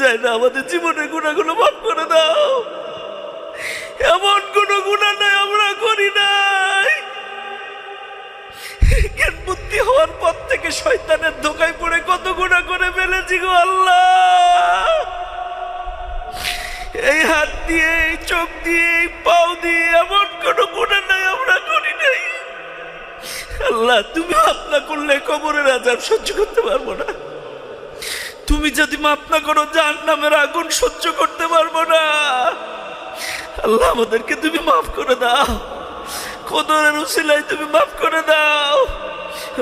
যায় না, আমাদের জীবনের গুনাহগুলো মাফ করে দাও। এমন কোনো গুনাহ নাই আমরা করি নাই। জ্ঞান বুদ্ধি হওয়ার পর থেকে শয়তানের ধোঁকায় পড়ে কত গুনাহ করে ফেলেছি গো আল্লাহ। এই হাত দিয়ে, এই চোখ দিয়ে, এই পাও দিয়ে এমন কোনো গুনাহ নাই আমরা করি নাই। আল্লাহ তুমি মাফ না করলে কবরের আযাব সহ্য করতে পারবো না। তুমি যদি মাফ না করো জাহান্নামের আগুন সহ্য করতে পারবো না। আল্লাহ আমাদেরকে তুমি মাফ করে দাও। কদরের উসিলায় তুমি মাফ করে দাও।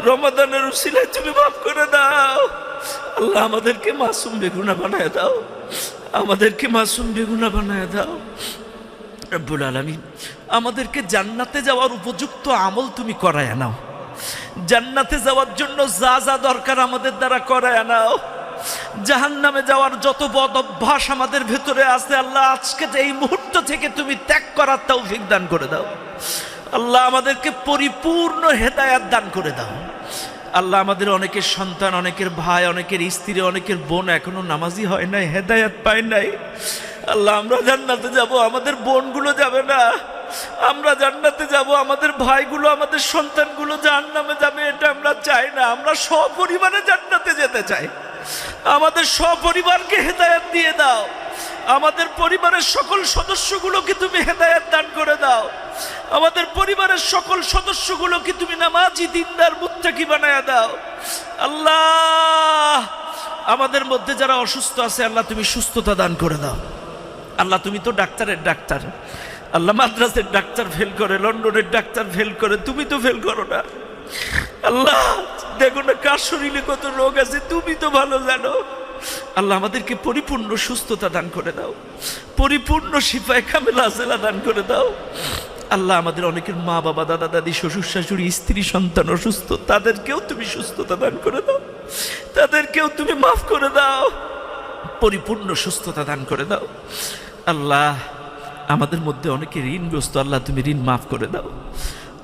রমাদানের উসিলায় তুমি মাফ করে দাও। আল্লাহ আমাদেরকে মাসুম বেগুনা বানায় দাও। আমাদেরকে মাসুম বেগুনা বানায় দাও রব্বুল আলামিন। আমাদেরকে জান্নাতে যাওয়ার উপযুক্ত আমল তুমি করায় নাও। জান্নাতে যাওয়ার জন্য যা যা দরকার আমাদের দ্বারা করায় নাও। জাহান্নামে যাওয়ার যত বদ অভ্যাস আমাদের ভেতরে আছে আল্লাহ আজকে এই মুহূর্ত থেকে তুমি ত্যাগ করার তৌফিক দান করে দাও। আল্লাহ আমাদেরকে পরিপূর্ণ হেদায়েত দান করে দাও। আল্লাহ আমাদের অনেকের সন্তান, অনেকের ভাই, অনেকের স্ত্রী, অনেকের বোন এখনো নামাজি হয় নাই, হেদায়েত পায় নাই। আল্লাহ আমরা জান্নাতে যাব, আমাদের বোনগুলো যাবে না। আমরা জান্নাতে যাব, আমাদের ভাইগুলো, আমাদের সন্তানগুলো জাহান্নামে যাবে, এটা আমরা চাই না। আমরা সপরিবারে জান্নাতে যেতে চাই। আমাদের সপরিবারকে হেদায়েত দিয়ে দাও। আমাদের পরিবারের সকল সদস্যগুলোকে তুমি হেদায়েত দান করে দাও। আমাদের পরিবারের সকল সদস্যগুলোকে তুমি নামাজি, দিনদার, মুত্তাকি বানায়া দাও। আল্লাহ আমাদের মধ্যে যারা অসুস্থ আছে আল্লাহ তুমি সুস্থতা দান করে দাও। আল্লাহ তুমি তো ডাক্তারের ডাক্তার। আল্লাহ মাদ্রাসের ডাক্তার ফেল করে, লন্ডনের ডাক্তার ফেল করে, তুমি তো ফেল করো না। আল্লাহ দেখো না কার শরীরে কত রোগ আছে, তুমি তো ভালো জানো। আল্লাহ আমাদেরকে পরিপূর্ণ সুস্থতা দান করে দাও, পরিপূর্ণ শিফায়ে কামেলা আজেলা দান করে দাও। আল্লাহ আমাদের অনেকের মা বাবা, দাদা দাদি, শ্বশুর শাশুড়ি, স্ত্রী সন্তান অসুস্থ, তাদেরকেও তুমি সুস্থতা দান করে দাও। তাদেরকেও তুমি মাফ করে দাও, পরিপূর্ণ সুস্থতা দান করে দাও। আল্লাহ আমাদের মধ্যে অনেকে ঋণগ্রস্ত, আল্লাহ তুমি ঋণ মাফ করে দাও।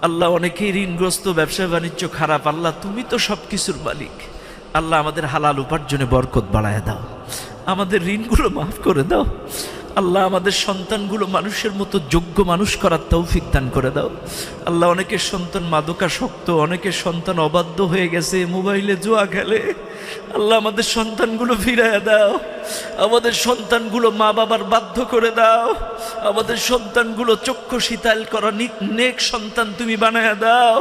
আল্লাহ অনেকেই ঋণগ্রস্ত, ব্যবসা বাণিজ্য খারাপ, আল্লাহ তুমি তো সব কিছুর মালিক। আল্লাহ আমাদের হালাল উপার্জনে বরকত বাড়ায় দাও, আমাদের ঋণগুলো মাফ করে দাও। আল্লাহ আমাদের সন্তানগুলো মানুষের মতো যোগ্য মানুষ করার তৌফিক দান করে দাও। আল্লাহ অনেকের সন্তান মাদকাসক্ত, অনেকের সন্তান অবাধ্য হয়ে গেছে, মোবাইলে জুয়া খেলে। আল্লাহ আমাদের সন্তানগুলো ফিরাইয়া দাও। আমাদের সন্তানগুলো মা বাবার বাধ্য করে দাও। আমাদের সন্তানগুলো চক্ষু শীতল করা নেক সন্তান তুমি বানায়া দাও।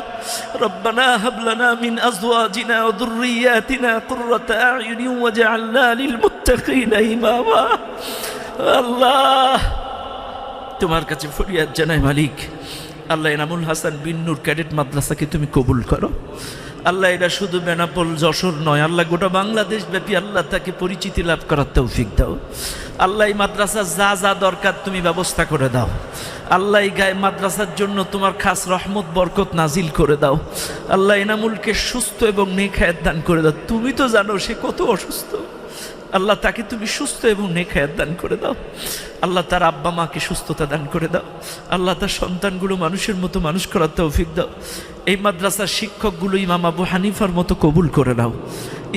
রব্বানা হাব লানা মিন আজওয়াজিনা ওয়া যুররিয়াতিনা কুররাতা আ'য়ুনিন ওয়াজআলনা লিল মুত্তাকিনা ইমামা। আল্লাহ তোমার কাছে ফরিয়াদ জানাই মালিক। আল্লাহ এনামুল হাসান বিন নূর ক্যাডেট মাদ্রাসাকে তুমি কবুল করো। আল্লাহ এটা শুধু বেনাপোল যশোর নয়, আল্লাহ গোটা বাংলাদেশ ব্যাপী আল্লাহ তাকে পরিচিতি লাভ করার তৌফিক দাও। আল্লাহ এই মাদ্রাসার যা যা দরকার তুমি ব্যবস্থা করে দাও। আল্লাহ এই গায়ে মাদ্রাসার জন্য তোমার খাস রহমত বরকত নাজিল করে দাও। আল্লাহ এনামুলকে সুস্থ এবং নেক হায়াত দান করে দাও। তুমি তো জানো সে কত অসুস্থ, আল্লাহ তাকে তুমি সুস্থ এবং নেক হায়াত দান করে দাও। আল্লাহ তার আব্বা মাকে সুস্থতা দান করে দাও। আল্লাহ তার সন্তানগুলো মানুষের মতো মানুষ করার তৌফিক দাও। এই মাদ্রাসার শিক্ষকগুলো ইমাম আবু হানিফার মতো কবুল করে নাও।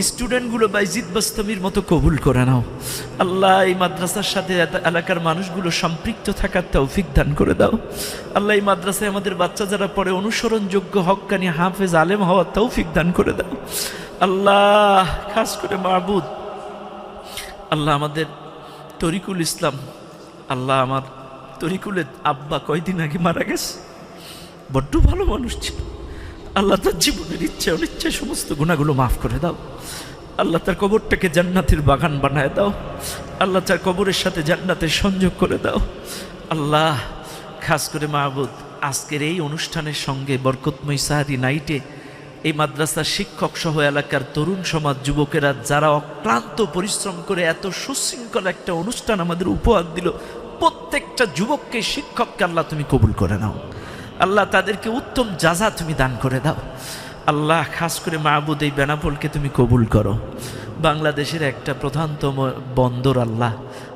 স্টুডেন্টগুলো বাইজিদ বাস্তমির মতো কবুল করে নাও। আল্লাহ এই মাদ্রাসার সাথে এলাকার মানুষগুলো সম্পৃক্ত থাকার তৌফিক দান করে দাও। আল্লাহ এই মাদ্রাসায় আমাদের বাচ্চা যারা পড়ে অনুসরণযোগ্য হক্কানি হাফেজ আলেম হওয়ার তৌফিক দান করে দাও। আল্লাহ খাস করে মাহবুদ, আল্লাহ আমাদের তরিকুল ইসলাম, আল্লাহ আমার তরিকুলের আব্বা কয়দিন আগে মারা গেছে, বড্ড ভালো মানুষ ছিল। আল্লাহ তার জীবনের ইচ্ছে অনিচ্ছে সমস্ত গুনাহগুলো মাফ করে দাও। আল্লাহ তার কবরটাকে জান্নাতের বাগান বানায় দাও। আল্লাহ তার কবরের সাথে জান্নাতের সংযোগ করে দাও। আল্লাহ খাস করে মাহবুদ আজকের এই অনুষ্ঠানের সঙ্গে বরকতময় সাহারি নাইটে এই মাদ্রাসার শিক্ষক সহ এলাকার তরুণ সমাজ, যুবকেরা যারা অক্লান্ত পরিশ্রম করে এত সুশৃঙ্খল একটা অনুষ্ঠান আমাদের উপহার দিল, প্রত্যেকটা যুবককে, শিক্ষককে আল্লাহ তুমি কবুল করে নাও। আল্লাহ তাদেরকে উত্তম জাযা তুমি দান করে দাও। আল্লাহ খাস করে মাহবুদ এই বেনাপোলকে তুমি কবুল করো। বাংলাদেশের একটা প্রধানতম বন্দর আল্লাহ,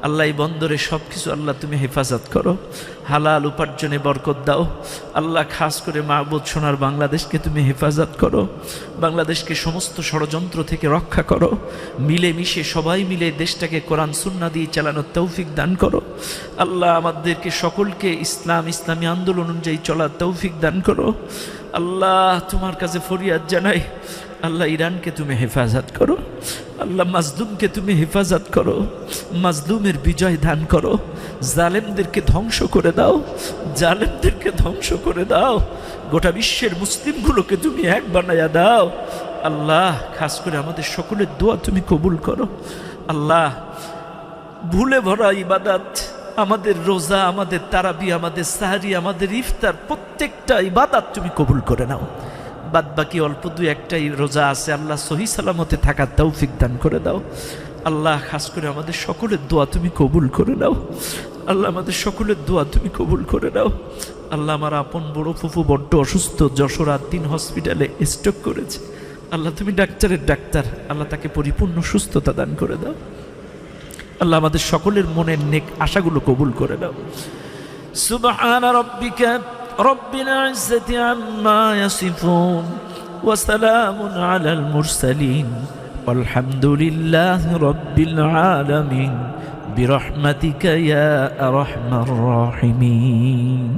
আল্লাহ এই বন্দরে সব কিছু আল্লাহ তুমি হেফাজত করো, হালাল উপার্জনে বরকত দাও আল্লাহ। খাস করে মাহবুব সোনার বাংলাদেশকে তুমি হেফাজত করো, বাংলাদেশকে সমস্ত ষড়যন্ত্র থেকে রক্ষা করো, মিলেমিশে সবাই মিলে দেশটাকে কোরআন সুন্নাহ দিয়ে চালানোর তৌফিক দান করো আল্লাহ। আমাদেরকে সকলকে ইসলামী আন্দোলন অনুযায়ী চলার তৌফিক দান করো আল্লাহ। তোমার কাছে ফরিয়াদ জানাই আল্লাহ, ইরানকে তুমি হেফাজত করো আল্লাহ, মাজলুমকে তুমি হেফাজত করো, মাজলুমের বিজয় দান করো, জালেমদেরকে ধ্বংস করে দাও, জালেমদেরকে ধ্বংস করে দাও, গোটা বিশ্বের মুসলিমগুলোকে তুমি এক বানাইয়া দাও আল্লাহ। খাস করে আমাদের সকলের দোয়া তুমি কবুল করো আল্লাহ। ভুলে ভরা ইবাদত, আমাদের রোজা, আমাদের তারাবি, আমাদের সাহারি, আমাদের ইফতার, প্রত্যেকটা ইবাদত তুমি কবুল করে নাও। বাদ বাকি অল্প দু একটাই রোজা আছে আল্লাহ, সহি সালামতে থাকার তৌফিক দান করে দাও আল্লাহ। খাস করে আমাদের সকলের দোয়া তুমি কবুল করে নাও আল্লাহ, আমাদের সকলের দোয়া তুমি কবুল করে নাও আল্লাহ। আমার আপন বড় ফুফু বড্ড অসুস্থ, যশোর 3 হসপিটালে স্ট্রোক করেছে আল্লাহ, তুমি ডাক্তারের ডাক্তার আল্লাহ, তাকে পরিপূর্ণ সুস্থতা দান করে দাও আল্লাহ। আমাদের সকলের মনের নেক আশাগুলো কবুল করে দাও। সুবহান রাব্বিকা রব্বিল ইজ্জাতি আম্মা ইয়াসিফুন ওয়া সালামুন আলাল মুরসালিন ওয়ালহামদুলিল্লাহি রাব্বিল আলামিন বিরহমাতিকা ইয়া আরহামার রাহিমিন।